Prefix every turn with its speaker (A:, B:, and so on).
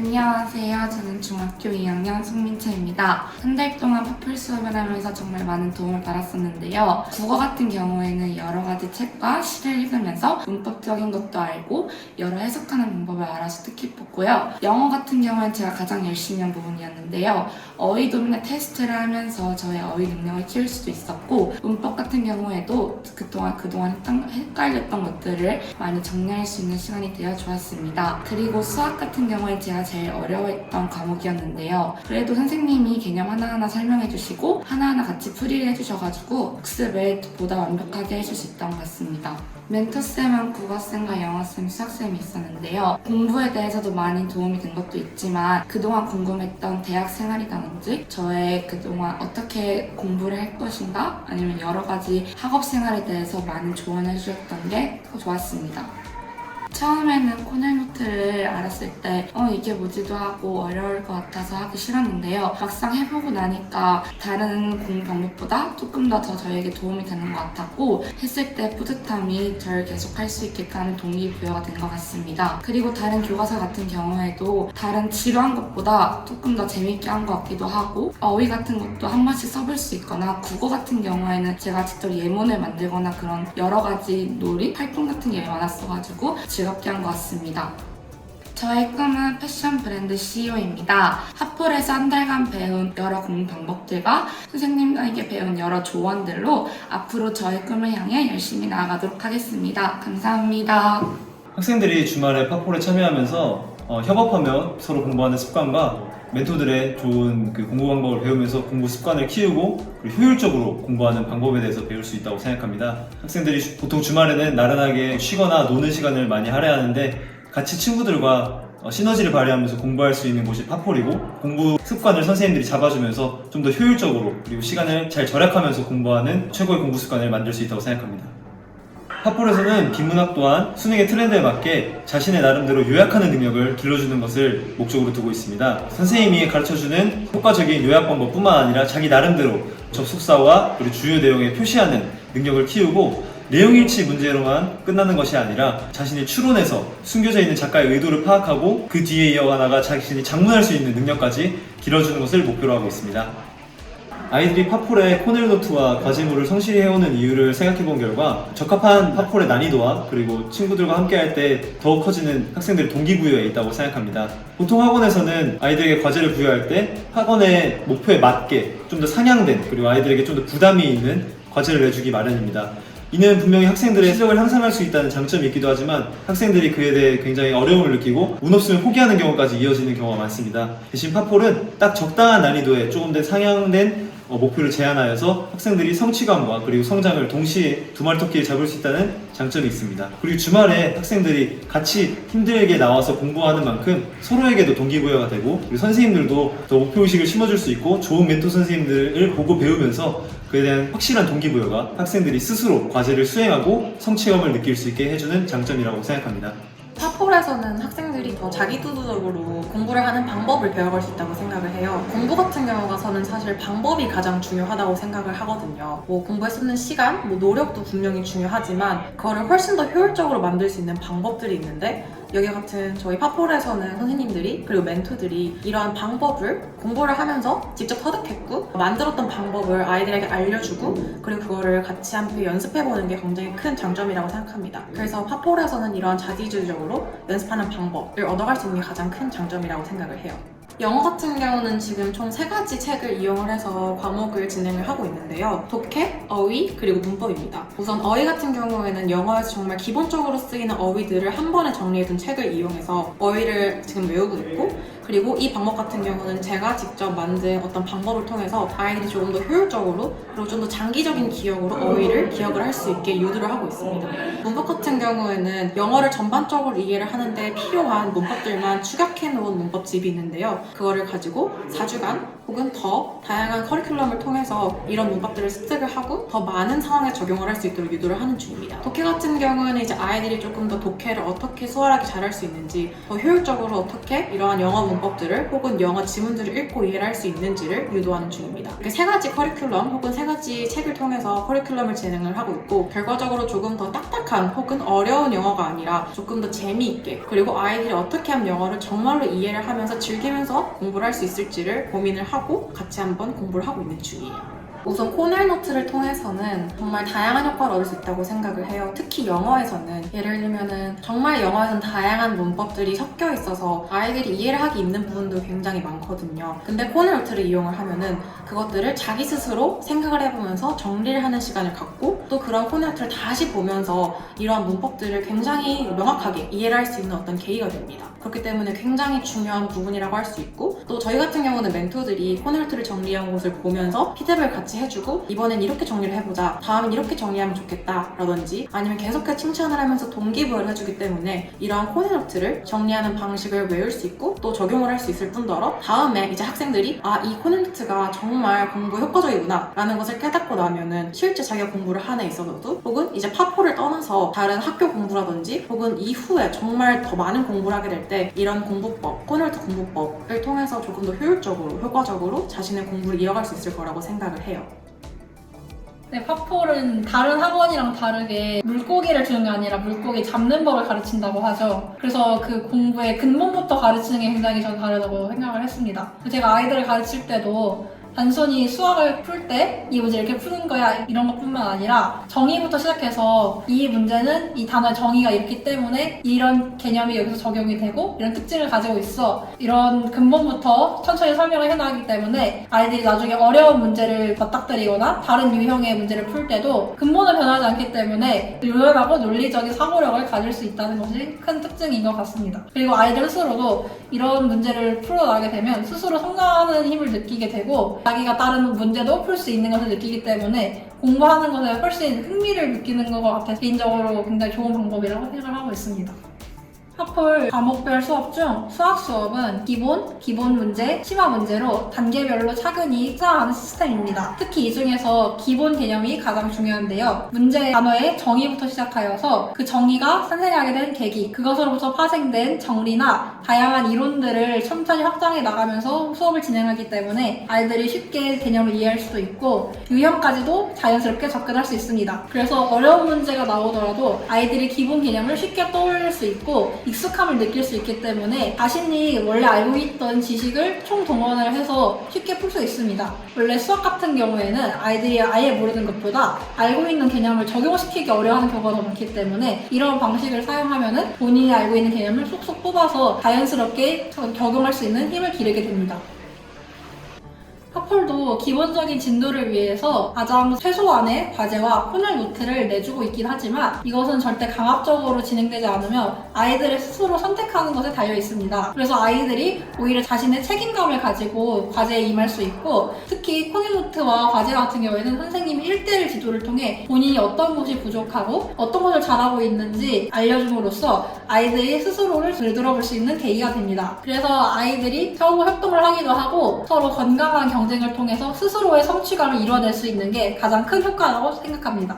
A: 안녕하세요. 저는 중학교 2학년 송민채입니다. 한 달 동안 파플 수업을 하면서 정말 많은 도움을 받았었는데요. 국어 같은 경우에는 여러 가지 책과 시를 읽으면서 문법적인 것도 알고 여러 해석하는 방법을 알아서 뜻깊었고요. 영어 같은 경우는 제가 가장 열심히 한 부분이었는데요. 어휘 도민의 테스트를 하면서 저의 어휘 능력을 키울 수도 있었고, 문법 같은 경우에도 그동안 헷갈렸던 것들을 많이 정리할 수 있는 시간이 되어 좋았습니다. 그리고 수학 같은 경우에 제가 제일 어려워했던 과목이었는데요. 그래도 선생님이 개념 하나하나 설명해 주시고 하나하나 같이 풀이를 해주셔가지고 복습을 보다 완벽하게 해줄 수 있던 것 같습니다. 멘토쌤은 국어쌤과 영어쌤, 수학쌤이 있었는데요. 공부에 대해서도 많이 도움이 된 것도 있지만 그동안 궁금했던 대학 생활이라든지 저의 그동안 어떻게 공부를 할 것인가 아니면 여러 가지 학업 생활에 대해서 많은 조언을 해주셨던 게 좋았습니다. 처음에는 코넬노트를 알았을 때 이게 뭐지도 하고 어려울 것 같아서 하기 싫었는데요. 막상 해보고 나니까 다른 공부 방법보다 조금 더 저에게 도움이 되는 것 같았고, 했을 때 뿌듯함이 저를 계속 할 수 있게 하는 동기부여가 된 것 같습니다. 그리고 다른 교과서 같은 경우에도 다른 지루한 것보다 조금 더 재밌게 한 것 같기도 하고, 어휘 같은 것도 한 번씩 써볼 수 있거나, 국어 같은 경우에는 제가 직접 예문을 만들거나 그런 여러 가지 놀이, 활동 같은 게 많았어가지고 즐겁게 한 것 같습니다. 저의 꿈은 패션 브랜드 CEO입니다. 핫폴에서 한 달간 배운 여러 공부 방법들과 선생님에게 배운 여러 조언들로 앞으로 저의 꿈을 향해 열심히 나아가도록 하겠습니다. 감사합니다.
B: 학생들이 주말에 팝폴에 참여하면서 협업하며 서로 공부하는 습관과 멘토들의 좋은 공부 방법을 배우면서 공부 습관을 키우고 그리고 효율적으로 공부하는 방법에 대해서 배울 수 있다고 생각합니다. 학생들이 보통 주말에는 나른하게 쉬거나 노는 시간을 많이 할애하는데, 같이 친구들과 시너지를 발휘하면서 공부할 수 있는 곳이 팝폴이고, 공부 습관을 선생님들이 잡아주면서 좀 더 효율적으로 그리고 시간을 잘 절약하면서 공부하는 최고의 공부 습관을 만들 수 있다고 생각합니다. 팝폴에서는 비문학 또한 수능의 트렌드에 맞게 자신의 나름대로 요약하는 능력을 길러주는 것을 목적으로 두고 있습니다. 선생님이 가르쳐주는 효과적인 요약 방법뿐만 아니라 자기 나름대로 접속사와 그리고 주요 내용에 표시하는 능력을 키우고, 내용일치 문제로만 끝나는 것이 아니라 자신이 추론해서 숨겨져 있는 작가의 의도를 파악하고 그 뒤에 이어가다가 자신이 작문할 수 있는 능력까지 길러주는 것을 목표로 하고 있습니다. 아이들이 팝폴의 코넬노트와 과제물을 성실히 해오는 이유를 생각해본 결과, 적합한 팝폴의 난이도와 그리고 친구들과 함께할 때 더욱 커지는 학생들의 동기부여에 있다고 생각합니다. 보통 학원에서는 아이들에게 과제를 부여할 때 학원의 목표에 맞게 좀 더 상향된, 그리고 아이들에게 좀 더 부담이 있는 과제를 내주기 마련입니다. 이는 분명히 학생들의 실력을 향상할 수 있다는 장점이 있기도 하지만 학생들이 그에 대해 굉장히 어려움을 느끼고 운 없으면 포기하는 경우까지 이어지는 경우가 많습니다. 대신 팝폴은 딱 적당한 난이도에 조금 더 상향된 목표를 제안하여서 학생들이 성취감과 그리고 성장을 동시에 두 마리 토끼를 잡을 수 있다는 장점이 있습니다. 그리고 주말에 학생들이 같이 힘들게 나와서 공부하는 만큼 서로에게도 동기부여가 되고, 그리고 선생님들도 더 목표의식을 심어줄 수 있고, 좋은 멘토 선생님들을 보고 배우면서 그에 대한 확실한 동기부여가 학생들이 스스로 과제를 수행하고 성취감을 느낄 수 있게 해주는 장점이라고 생각합니다.
C: 팝폴에서는 학생들이 더 자기주도적으로 공부를 하는 방법을 배워갈 수 있다고 생각을 해요. 공부 같은 경우가 저는 사실 방법이 가장 중요하다고 생각을 하거든요. 공부에 쓰는 시간, 노력도 분명히 중요하지만 그거를 훨씬 더 효율적으로 만들 수 있는 방법들이 있는데, 여기와 같은 저희 팝폴에서는 선생님들이 그리고 멘토들이 이러한 방법을 공부를 하면서 직접 터득했고, 만들었던 방법을 아이들에게 알려주고 그리고 그거를 같이 함께 연습해보는 게 굉장히 큰 장점이라고 생각합니다. 그래서 팝폴에서는 이러한 자기주도적으로 연습하는 방법을 얻어갈 수 있는 게 가장 큰 장점이라고 생각을 해요. 영어 같은 경우는 지금 총 3가지 책을 이용을 해서 과목을 진행을 하고 있는데요. 독해, 어휘, 그리고 문법입니다. 우선 어휘 같은 경우에는 영어에서 정말 기본적으로 쓰이는 어휘들을 한 번에 정리해둔 책을 이용해서 어휘를 지금 외우고 있고, 그리고 이 방법 같은 경우는 제가 직접 만든 어떤 방법을 통해서 아이들이 조금 더 효율적으로 그리고 좀 더 장기적인 기억으로 어휘를 기억을 할 수 있게 유도를 하고 있습니다. 문법 같은 경우에는 영어를 전반적으로 이해를 하는데 필요한 문법들만 축약해 놓은 문법집이 있는데요. 그거를 가지고 4주간 혹은 더 다양한 커리큘럼을 통해서 이런 문법들을 습득을 하고 더 많은 상황에 적용을 할 수 있도록 유도를 하는 중입니다. 독해 같은 경우에는 이제 아이들이 조금 더 독해를 어떻게 수월하게 잘할 수 있는지, 더 효율적으로 어떻게 이러한 영어 문법들을 혹은 영어 지문들을 읽고 이해를 할 수 있는지를 유도하는 중입니다. 이렇게 세 가지 커리큘럼 혹은 세 가지 책을 통해서 커리큘럼을 진행을 하고 있고, 결과적으로 조금 더 딱딱한 혹은 어려운 영어가 아니라 조금 더 재미있게, 그리고 아이들이 어떻게 하면 영어를 정말로 이해를 하면서 즐기면서 공부를 할 수 있을지를 고민을 하고 같이 한번 공부를 하고 있는 중이에요. 우선 코넬 노트를 통해서는 정말 다양한 효과를 얻을 수 있다고 생각을 해요. 특히 영어에서는 예를 들면은 정말 영어에서는 다양한 문법들이 섞여 있어서 아이들이 이해를 하기 힘든 부분도 굉장히 많거든요. 근데 코넬 노트를 이용을 하면은 그것들을 자기 스스로 생각을 해보면서 정리를 하는 시간을 갖고, 또 그런 코넬 노트를 다시 보면서 이러한 문법들을 굉장히 명확하게 이해를 할 수 있는 어떤 계기가 됩니다. 그렇기 때문에 굉장히 중요한 부분이라고 할 수 있고, 또 저희 같은 경우는 멘토들이 코넬 노트를 정리한 것을 보면서 피드백을 같이 해주고, 이번엔 이렇게 정리를 해보자, 다음엔 이렇게 정리하면 좋겠다 라든지, 아니면 계속해서 칭찬을 하면서 동기부여를 해주기 때문에 이러한 코넬 노트를 정리하는 방식을 외울 수 있고 또 적용을 할 수 있을 뿐더러, 다음에 이제 학생들이 이 코넬 노트가 정말 공부에 효과적이구나 라는 것을 깨닫고 나면은 실제 자기가 공부를 한 해 있어서도, 혹은 이제 파포를 떠나서 다른 학교 공부라든지 혹은 이후에 정말 더 많은 공부를 하게 될 때 이런 공부법, 코넬 노트 공부법을 통해서 조금 더 효율적으로, 효과적으로 자신의 공부를 이어갈 수 있을 거라고 생각을 해요.
D: 네, 파폴은 다른 학원이랑 다르게 물고기를 주는 게 아니라 물고기 잡는 법을 가르친다고 하죠. 그래서 그 공부의 근본부터 가르치는 게 굉장히 전 다르다고 생각을 했습니다. 제가 아이들을 가르칠 때도 단순히 수학을 풀 때 이 문제 이렇게 푸는 거야 이런 것뿐만 아니라 정의부터 시작해서 이 문제는 이 단어의 정의가 있기 때문에 이런 개념이 여기서 적용이 되고 이런 특징을 가지고 있어, 이런 근본부터 천천히 설명을 해나가기 때문에 아이들이 나중에 어려운 문제를 맞닥뜨리거나 다른 유형의 문제를 풀 때도 근본은 변하지 않기 때문에 유연하고 논리적인 사고력을 가질 수 있다는 것이 큰 특징인 것 같습니다. 그리고 아이들 스스로도 이런 문제를 풀어나가게 되면 스스로 성장하는 힘을 느끼게 되고, 자기가 다른 문제도 풀 수 있는 것을 느끼기 때문에 공부하는 것에 훨씬 흥미를 느끼는 것 같아서 개인적으로 굉장히 좋은 방법이라고 생각을 하고 있습니다. 파폴 과목별 수업 중 수학 수업은 기본 문제, 심화 문제로 단계별로 차근히 수강하는 시스템입니다. 특히 이 중에서 기본 개념이 가장 중요한데요. 문제 단어의 정의부터 시작하여서 그 정의가 탄생하게 된 계기, 그것으로부터 파생된 정리나 다양한 이론들을 천천히 확장해 나가면서 수업을 진행하기 때문에 아이들이 쉽게 개념을 이해할 수도 있고 유형까지도 자연스럽게 접근할 수 있습니다. 그래서 어려운 문제가 나오더라도 아이들이 기본 개념을 쉽게 떠올릴 수 있고 익숙함을 느낄 수 있기 때문에 자신이 원래 알고 있던 지식을 총동원을 해서 쉽게 풀 수 있습니다. 원래 수학 같은 경우에는 아이들이 아예 모르는 것보다 알고 있는 개념을 적용시키기 어려워하는 경우가 더 많기 때문에 이런 방식을 사용하면은 본인이 알고 있는 개념을 쏙쏙 뽑아서 자연스럽게 적용할 수 있는 힘을 기르게 됩니다. 파폴도 기본적인 진도를 위해서 가장 최소한의 과제와 코넬 노트를 내주고 있긴 하지만 이것은 절대 강압적으로 진행되지 않으며 아이들의 스스로 선택하는 것에 달려 있습니다. 그래서 아이들이 오히려 자신의 책임감을 가지고 과제에 임할 수 있고, 특히 코넬 노트와 과제 같은 경우에는 선생님이 1대1 지도를 통해 본인이 어떤 것이 부족하고 어떤 것을 잘하고 있는지 알려줌으로써 아이들이 스스로를 되돌아볼 수 있는 계기가 됩니다. 그래서 아이들이 서로 협동을 하기도 하고 서로 건강한 경쟁을 통해서 스스로의 성취감을 이뤄낼 수 있는 게 가장 큰 효과라고 생각합니다.